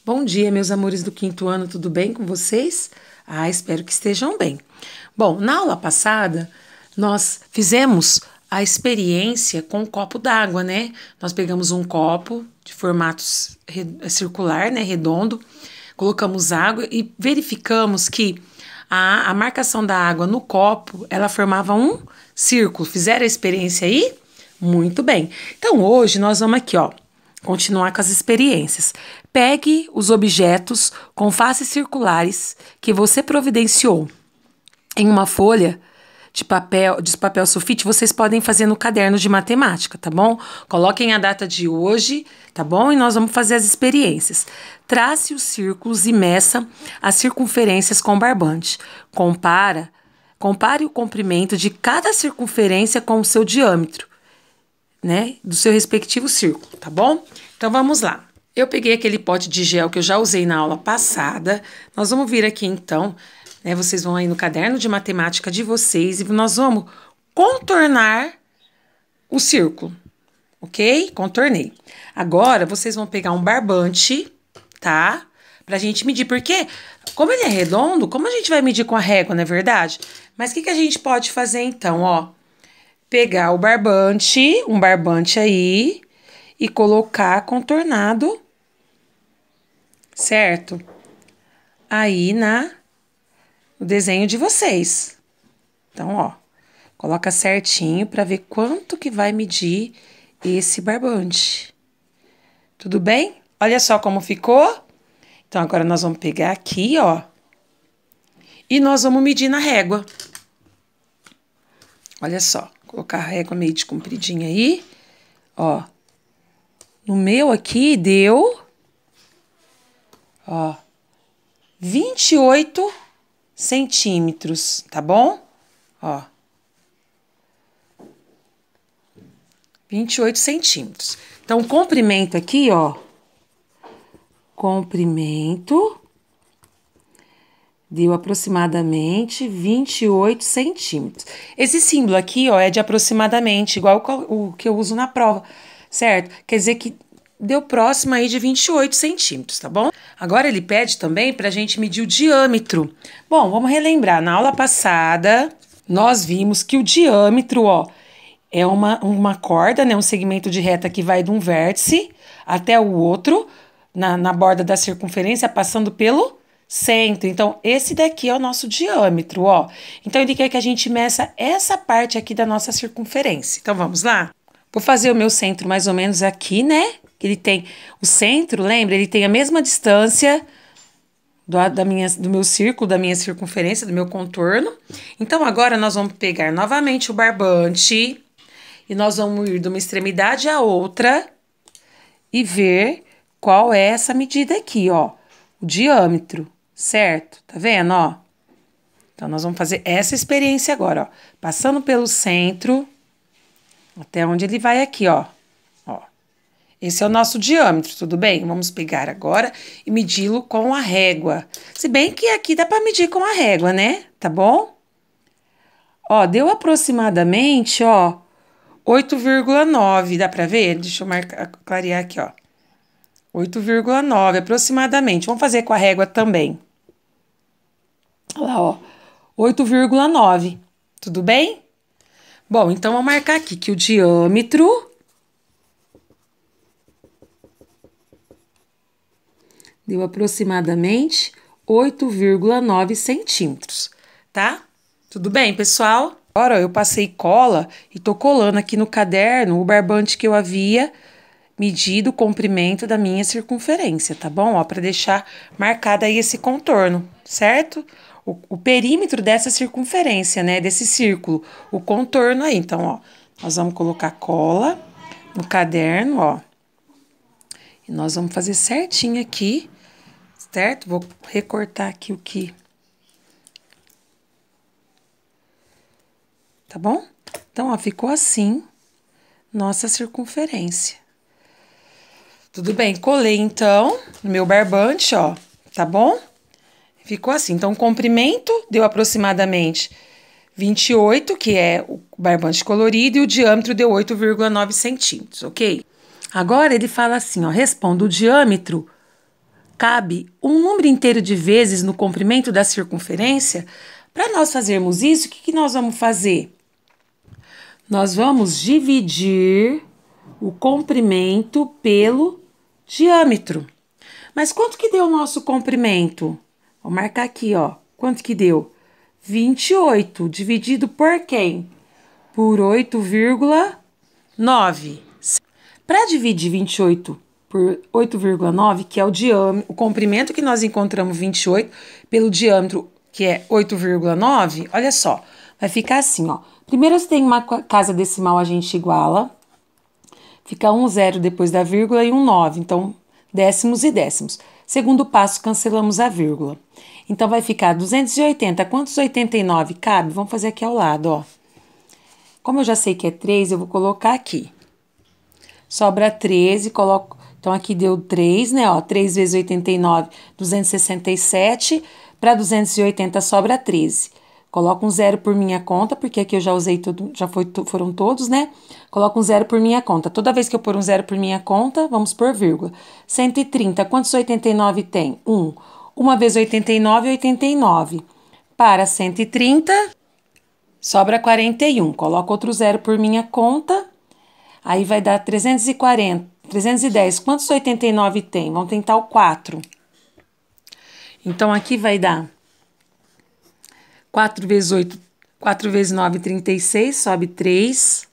Bom dia, meus amores do quinto ano, tudo bem com vocês? Espero que estejam bem. Bom, na aula passada, nós fizemos a experiência com um copo d'água, né? Nós pegamos um copo de formato circular, né, redondo, colocamos água e verificamos que a marcação da água no copo, ela formava um círculo. Fizeram a experiência aí? Muito bem. Então, hoje nós vamos aqui, ó, continuar com as experiências. Pegue os objetos com faces circulares que você providenciou em uma folha de papel sulfite. Vocês podem fazer no caderno de matemática, tá bom? Coloquem a data de hoje, tá bom? E nós vamos fazer as experiências. Trace os círculos e meça as circunferências com barbante. Compare o comprimento de cada circunferência com o seu diâmetro, né, do seu respectivo círculo, tá bom? Então, vamos lá. Eu peguei aquele pote de gel que eu já usei na aula passada. Nós vamos vir aqui, então, né, vocês vão aí no caderno de matemática de vocês e nós vamos contornar o círculo, ok? Contornei. Agora, vocês vão pegar um barbante, tá? Pra gente medir, porque como ele é redondo, como a gente vai medir com a régua, não é verdade? Mas o que a gente pode fazer, então, ó? Pegar o barbante, um barbante aí, e colocar contornado, certo? Aí no desenho de vocês. Então, ó, coloca certinho para ver quanto que vai medir esse barbante. Tudo bem? Olha só como ficou. Então, agora nós vamos pegar aqui, ó, e nós vamos medir na régua. Olha só. Colocar a régua meio de compridinha aí, ó. No meu aqui deu, ó, 28 centímetros, tá bom? Ó. 28 centímetros. Então, o comprimento aqui, ó. Comprimento deu aproximadamente 28 centímetros. Esse símbolo aqui, ó, é de aproximadamente, igual o que eu uso na prova, certo? Quer dizer que deu próximo aí de 28 centímetros, tá bom? Agora ele pede também pra gente medir o diâmetro. Bom, vamos relembrar. Na aula passada, nós vimos que o diâmetro, ó, é uma corda, né? Um segmento de reta que vai de um vértice até o outro, na borda da circunferência, passando pelo centro. Então, esse daqui é o nosso diâmetro, ó. Então, ele quer que a gente meça essa parte aqui da nossa circunferência. Então, vamos lá? Vou fazer o meu centro mais ou menos aqui, né? Ele tem o centro, lembra? Ele tem a mesma distância do meu círculo, da minha circunferência, do meu contorno. Então, agora nós vamos pegar novamente o barbante e nós vamos ir de uma extremidade à outra e ver qual é essa medida aqui, ó. O diâmetro. Certo? Tá vendo, ó? Então, nós vamos fazer essa experiência agora, ó. Passando pelo centro, até onde ele vai aqui, ó. Ó. Esse é o nosso diâmetro, tudo bem? Vamos pegar agora e medi-lo com a régua. Se bem que aqui dá para medir com a régua, né? Tá bom? Ó, deu aproximadamente, ó, 8,9. Dá para ver? Deixa eu clarear aqui, ó. 8,9 aproximadamente. Vamos fazer com a régua também. Olha lá, ó, 8,9, tudo bem? Bom, então vou marcar aqui que o diâmetro deu aproximadamente 8,9 centímetros, tá? Tudo bem, pessoal? Agora eu passei cola e tô colando aqui no caderno o barbante que eu havia medido o comprimento da minha circunferência, tá bom? Ó, para deixar marcado aí esse contorno, certo? O perímetro dessa circunferência, né? Desse círculo, o contorno aí. Então, ó, nós vamos colocar cola no caderno, ó. E nós vamos fazer certinho aqui, certo? Vou recortar aqui o que. Tá bom? Então, ó, ficou assim nossa circunferência. Tudo bem, colei então no meu barbante, ó, tá bom? Ficou assim. Então, o comprimento deu aproximadamente 28, que é o barbante colorido, e o diâmetro deu 8,9 centímetros, ok? Agora ele fala assim, ó, responda o diâmetro cabe um número inteiro de vezes no comprimento da circunferência, para nós fazermos isso, o que nós vamos fazer? Nós vamos dividir o comprimento pelo diâmetro. Mas quanto que deu o nosso comprimento? Vou marcar aqui, ó. Quanto que deu? 28, dividido por quem? Por 8,9. Para dividir 28 por 8,9, que é o diâmetro, o comprimento que nós encontramos 28, pelo diâmetro, que é 8,9, olha só, vai ficar assim, ó. Primeiro, se tem uma casa decimal, a gente iguala. Fica um zero depois da vírgula e um 9, então décimos e décimos. Segundo passo, cancelamos a vírgula. Então, vai ficar 280. Quantos 89 cabe? Vamos fazer aqui ao lado, ó. Como eu já sei que é 3, eu vou colocar aqui. Sobra 13, coloco... Então, aqui deu 3, né? Ó, 3 vezes 89, 267. Para 280 sobra 13. Coloco um zero por minha conta, porque aqui eu já usei tudo, foram todos, né? Coloco um zero por minha conta. Toda vez que eu pôr um zero por minha conta, vamos por vírgula. 130, quantos 89 tem? 1. 1 vezes 89, 89. Para 130, sobra 41. Coloco outro zero por minha conta. Aí vai dar 340, 310. Quantos 89 tem? Vamos tentar o 4. Então, aqui vai dar 4 vezes 8, 4 vezes 9, 36, sobe 3.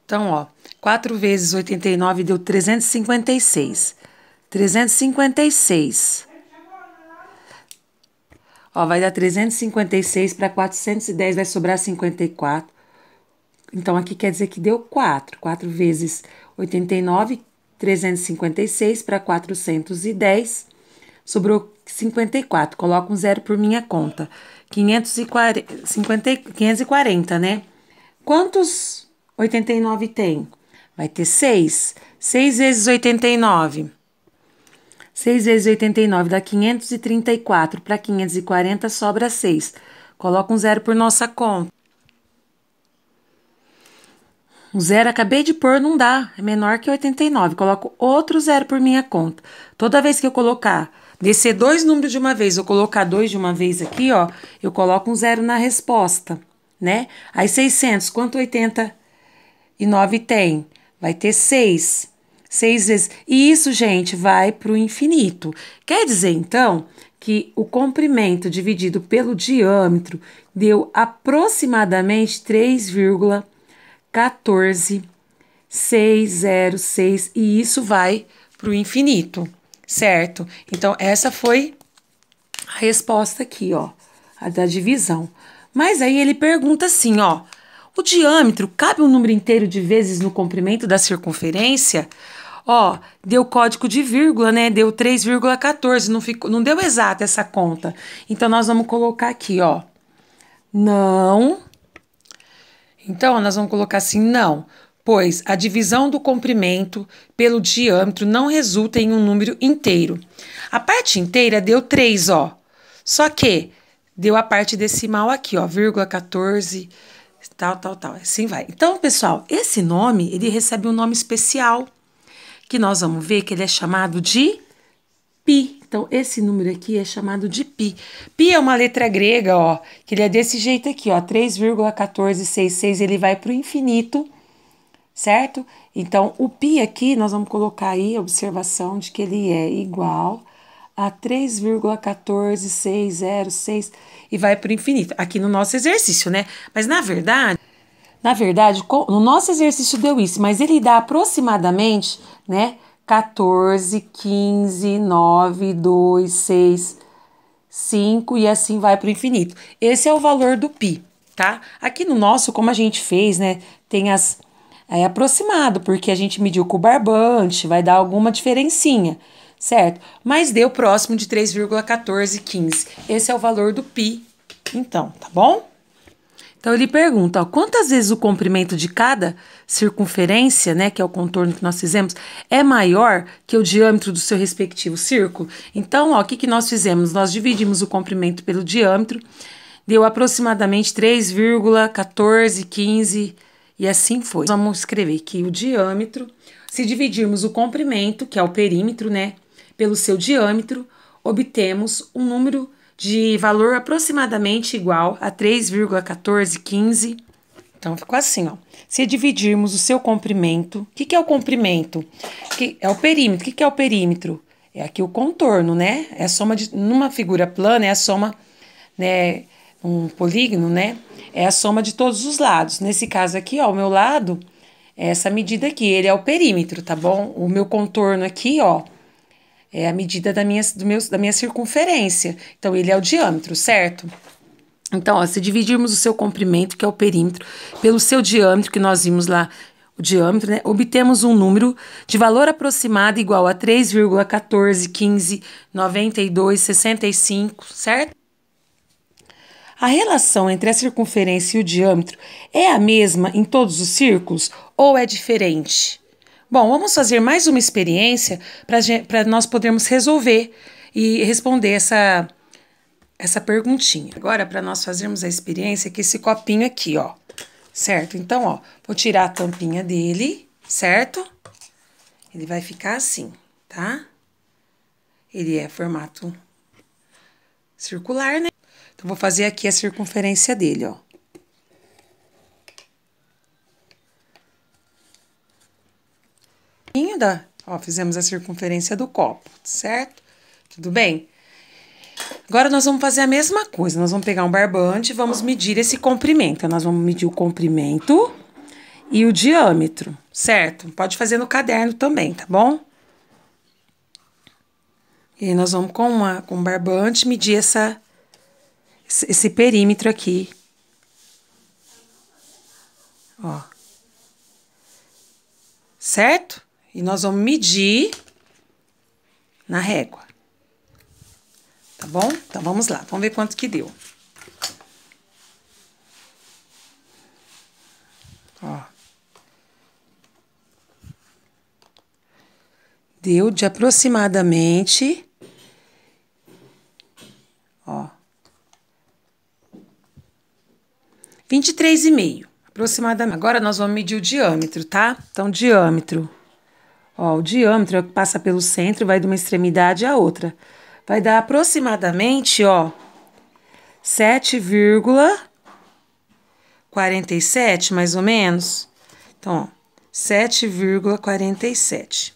Então, ó, 4 vezes 89 deu 356. 356. Ó, vai dar 356 para 410, vai sobrar 54. Então, aqui quer dizer que deu 4. 4 vezes 89, 356 para 410, sobrou 54. Coloco um zero por minha conta. 540, né? Quantos 89 tem? Vai ter 6. 6 vezes 89. 6 vezes 89 dá 534. Para 540 sobra 6. Coloca um zero por nossa conta. Um zero acabei de pôr, não dá. É menor que 89. Coloco outro zero por minha conta. Toda vez que eu colocar, descer 2 números de uma vez, ou colocar 2 de uma vez aqui, ó, eu coloco um zero na resposta, né? Aí 600, quanto 89 tem? Vai ter 6. 6 vezes. E isso, gente, vai para o infinito. Quer dizer, então, que o comprimento dividido pelo diâmetro deu aproximadamente 3,14606, e isso vai para o infinito, certo? Então, essa foi a resposta aqui, ó, a da divisão. Mas aí ele pergunta assim, ó, o diâmetro cabe um número inteiro de vezes no comprimento da circunferência? Ó, deu código de vírgula, né? Deu 3,14, não deu exata essa conta. Então, nós vamos colocar aqui, ó, não. Então, nós vamos colocar assim, não, pois a divisão do comprimento pelo diâmetro não resulta em um número inteiro. A parte inteira deu 3, ó, só que deu a parte decimal aqui, ó, vírgula 14, tal, assim vai. Então, pessoal, esse nome, ele recebe um nome especial, que nós vamos ver que ele é chamado de π. Então, esse número aqui é chamado de π. Π é uma letra grega, ó, que ele é desse jeito aqui, ó, 3,1466, ele vai para o infinito, certo? Então, o π aqui, nós vamos colocar aí a observação de que ele é igual a 3,14606 e vai para o infinito, aqui no nosso exercício, né? Mas, na verdade, no nosso exercício deu isso, mas ele dá aproximadamente, né, 14, 15, 9, 2, 6, 5 e assim vai para o infinito. Esse é o valor do π, tá? Aqui no nosso, como a gente fez, né, tem as... É aproximado, porque a gente mediu com o barbante, vai dar alguma diferencinha, certo? Mas deu próximo de 3,1415. Esse é o valor do π, então, tá bom? Então, ele pergunta, ó, quantas vezes o comprimento de cada circunferência, né, que é o contorno que nós fizemos, é maior que o diâmetro do seu respectivo círculo? Então, ó, o que que nós fizemos? Nós dividimos o comprimento pelo diâmetro, deu aproximadamente 3,1415 e assim foi. Vamos escrever que o diâmetro, se dividirmos o comprimento, que é o perímetro, né, pelo seu diâmetro, obtemos um número de valor aproximadamente igual a 3,1415. Então, ficou assim, ó. Se dividirmos o seu comprimento... O que é o comprimento? É o perímetro. O que é o perímetro? É aqui o contorno, né? É a soma de... Numa figura plana, é a soma, né? Um polígono, né? É a soma de todos os lados. Nesse caso aqui, ó, o meu lado... Essa medida aqui, ele é o perímetro, tá bom? O meu contorno aqui, ó, é a medida da minha circunferência. Então, ele é o diâmetro, certo? Então, ó, se dividirmos o seu comprimento, que é o perímetro, pelo seu diâmetro, que nós vimos lá, o diâmetro, né? Obtemos um número de valor aproximado igual a 3,14159265, certo? A relação entre a circunferência e o diâmetro é a mesma em todos os círculos ou é diferente? Bom, vamos fazer mais uma experiência para nós podermos resolver e responder essa perguntinha. Agora, para nós fazermos a experiência, que esse copinho aqui, ó, certo? Então, ó, vou tirar a tampinha dele, certo? Ele vai ficar assim, tá? Ele é formato circular, né? Então, vou fazer aqui a circunferência dele, ó. Ó, fizemos a circunferência do copo, certo? Tudo bem? Agora, nós vamos fazer a mesma coisa. Nós vamos pegar um barbante e vamos medir esse comprimento. Então, nós vamos medir o comprimento e o diâmetro, certo? Pode fazer no caderno também, tá bom? E aí, nós vamos com um barbante medir esse perímetro aqui. Ó. Certo? E nós vamos medir na régua. Tá bom? Então, vamos lá. Vamos ver quanto que deu. Ó. Deu de aproximadamente... Ó. 23,5, aproximadamente. Agora, nós vamos medir o diâmetro, tá? Então, diâmetro. Ó, o diâmetro é o que passa pelo centro, vai de uma extremidade à outra. Vai dar aproximadamente, ó, 7,47, mais ou menos. Então, ó, 7,47.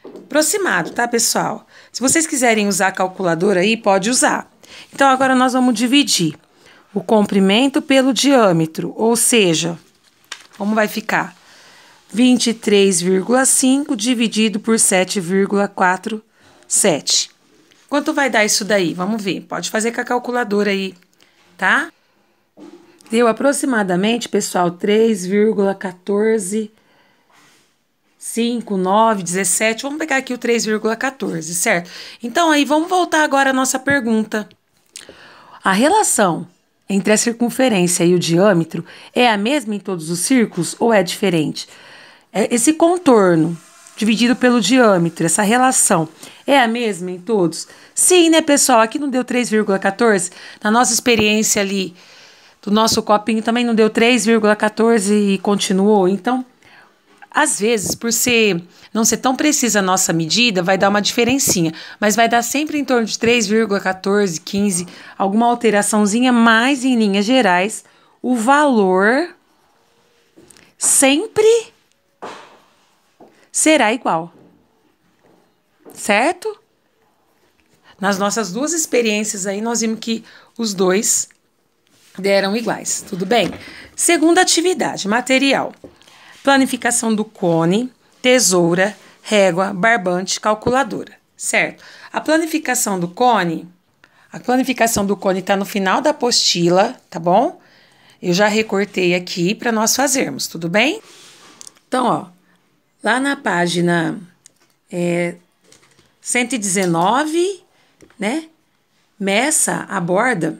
Aproximado, tá, pessoal? Se vocês quiserem usar a calculadora aí, pode usar. Então, agora nós vamos dividir o comprimento pelo diâmetro, ou seja, como vai ficar? 23,5 dividido por 7,47. Quanto vai dar isso daí? Vamos ver. Pode fazer com a calculadora aí, tá? Deu aproximadamente, pessoal, 3,145917. Vamos pegar aqui o 3,14, certo? Então, aí, vamos voltar agora à nossa pergunta. A relação entre a circunferência e o diâmetro é a mesma em todos os círculos ou é diferente? Esse contorno dividido pelo diâmetro, essa relação, é a mesma em todos? Sim, né, pessoal? Aqui não deu 3,14. Na nossa experiência ali, do nosso copinho, também não deu 3,14 e continuou. Então, às vezes, por não ser tão precisa a nossa medida, vai dar uma diferencinha. Mas vai dar sempre em torno de 3,14, 15, alguma alteraçãozinha, mas em linhas gerais, o valor sempre será igual. Certo? Nas nossas duas experiências aí, nós vimos que os dois deram iguais. Tudo bem? Segunda atividade, material. Planificação do cone, tesoura, régua, barbante, calculadora, certo? A planificação do cone tá no final da apostila, tá bom? Eu já recortei aqui para nós fazermos, tudo bem? Então, ó, lá na página 119, né? Meça a borda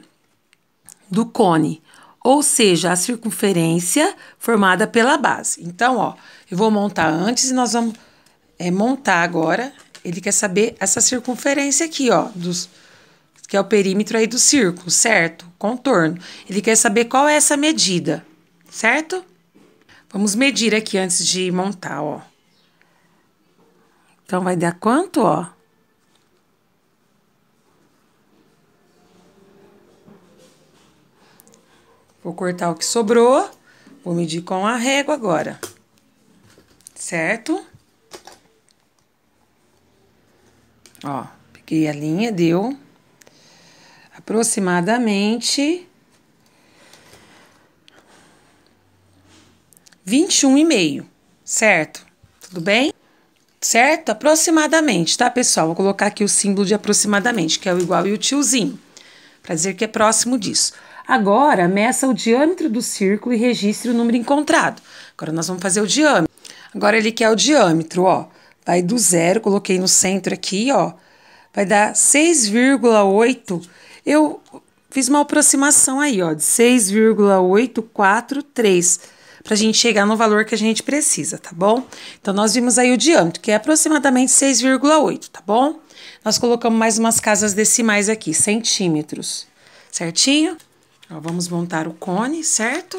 do cone, ou seja, a circunferência formada pela base. Então, ó, eu vou montar antes e nós vamos montar agora. Ele quer saber essa circunferência aqui, ó, que é o perímetro aí do círculo, certo? Contorno. Ele quer saber qual é essa medida, certo? Vamos medir aqui antes de montar, ó. Então, vai dar quanto, ó? Vou cortar o que sobrou, vou medir com a régua agora, certo? Ó, peguei a linha, deu aproximadamente 21,5, certo? Tudo bem? Certo? Aproximadamente, tá, pessoal? Vou colocar aqui o símbolo de aproximadamente, que é o igual e o tiozinho, para dizer que é próximo disso. Agora, meça o diâmetro do círculo e registre o número encontrado. Agora, nós vamos fazer o diâmetro. Agora, ele quer o diâmetro, ó. Vai do zero, coloquei no centro aqui, ó. Vai dar 6,8. Eu fiz uma aproximação aí, ó, de 6,843, pra gente chegar no valor que a gente precisa, tá bom? Então, nós vimos aí o diâmetro, que é aproximadamente 6,8, tá bom? Nós colocamos mais umas casas decimais aqui, centímetros, certinho? Ó, vamos montar o cone, certo?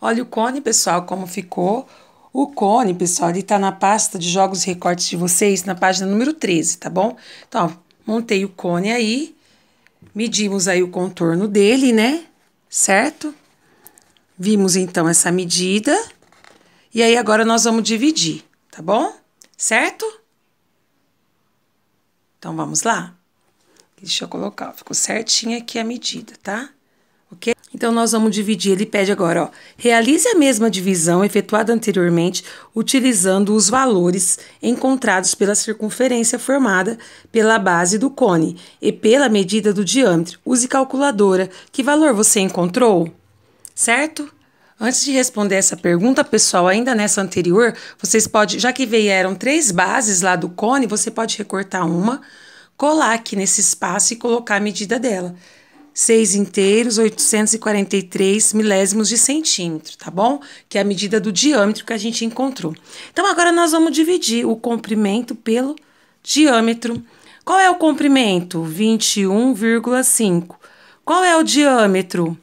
Olha o cone, pessoal, como ficou. O cone, pessoal, ele tá na pasta de jogos e recortes de vocês, na página número 13, tá bom? Então, ó, montei o cone aí, medimos aí o contorno dele, né? Certo? Vimos, então, essa medida. E aí, agora nós vamos dividir, tá bom? Certo? Então, vamos lá? Deixa eu colocar, ó, ficou certinho aqui a medida, tá? Ok? Então, nós vamos dividir, ele pede agora, ó, realize a mesma divisão efetuada anteriormente, utilizando os valores encontrados pela circunferência formada pela base do cone e pela medida do diâmetro. Use calculadora. Que valor você encontrou? Certo? Antes de responder essa pergunta, pessoal, ainda nessa anterior, vocês podem, já que vieram 3 bases lá do cone, você pode recortar uma, colar aqui nesse espaço e colocar a medida dela. 6 inteiros, 843 milésimos de centímetro, tá bom? Que é a medida do diâmetro que a gente encontrou. Então, agora nós vamos dividir o comprimento pelo diâmetro. Qual é o comprimento? 21,5. Qual é o diâmetro?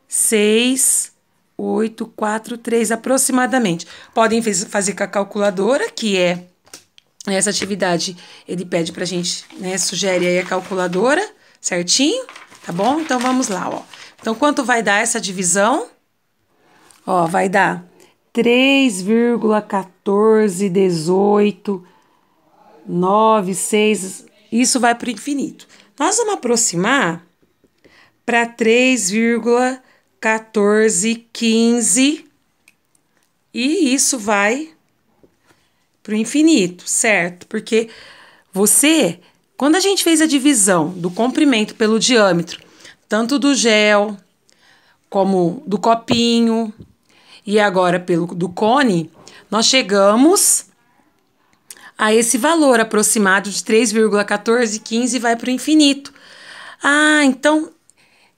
6,843 aproximadamente. Podem fazer com a calculadora, que é essa atividade, ele pede pra gente, né, sugere aí a calculadora, certinho? Tá bom? Então, vamos lá, ó. Então, quanto vai dar essa divisão? Ó, vai dar 3,141896. Isso vai para o infinito. Nós vamos aproximar para 3,1415. E isso vai para o infinito, certo? Porque você... Quando a gente fez a divisão do comprimento pelo diâmetro, tanto do gel como do copinho e agora pelo do cone, nós chegamos a esse valor aproximado de 3,1415 e vai para o infinito. Ah, então,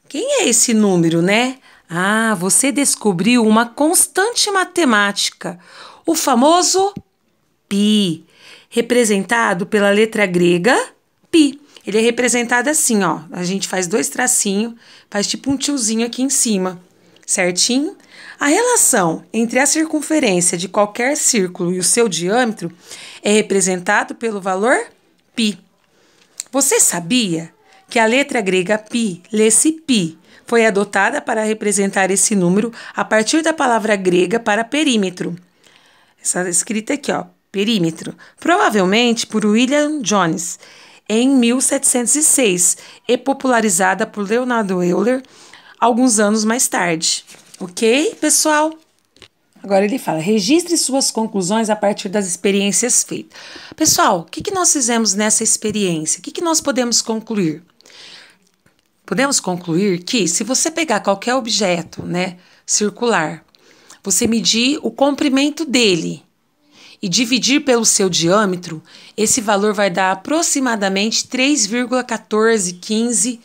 quem é esse número, né? Ah, você descobriu uma constante matemática, o famoso π, representado pela letra grega π. Ele é representado assim, ó. A gente faz 2 tracinhos, faz tipo um tiozinho aqui em cima, certinho? A relação entre a circunferência de qualquer círculo e o seu diâmetro é representado pelo valor π. Você sabia que a letra grega π, lê-se π, foi adotada para representar esse número a partir da palavra grega para perímetro? Essa escrita aqui, ó, perímetro. Provavelmente por William Jones, em 1706, e popularizada por Leonardo Euler alguns anos mais tarde. Ok, pessoal? Agora ele fala, registre suas conclusões a partir das experiências feitas. Pessoal, o que nós fizemos nessa experiência? O que nós podemos concluir? Podemos concluir que se você pegar qualquer objeto, né, circular, você medir o comprimento dele e dividir pelo seu diâmetro, esse valor vai dar aproximadamente 3,1415.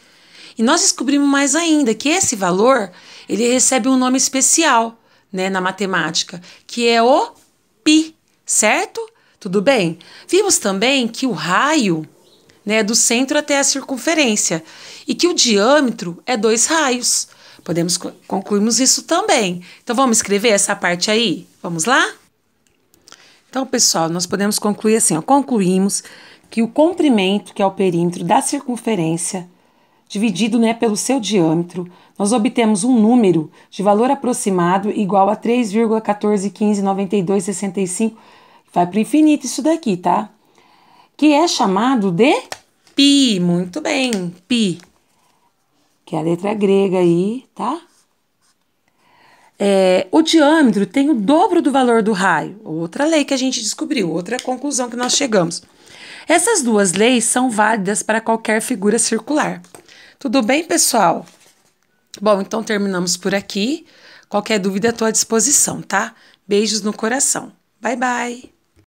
E nós descobrimos mais ainda que esse valor, ele recebe um nome especial, né, na matemática, que é o π, certo? Tudo bem? Vimos também que o raio, né, é do centro até a circunferência e que o diâmetro é 2 raios. Concluímos isso também. Então, vamos escrever essa parte aí? Vamos lá? Então, pessoal, nós podemos concluir assim, ó, concluímos que o comprimento, que é o perímetro da circunferência dividido, né, pelo seu diâmetro, nós obtemos um número de valor aproximado igual a 3,14159265. Vai para o infinito isso daqui, tá? Que é chamado de π. Muito bem, π. Que é a letra grega aí, tá? O diâmetro tem o dobro do valor do raio. Outra lei que a gente descobriu, outra conclusão que nós chegamos. Essas duas leis são válidas para qualquer figura circular. Tudo bem, pessoal? Bom, então terminamos por aqui. Qualquer dúvida, estou à disposição, tá? Beijos no coração. Bye, bye!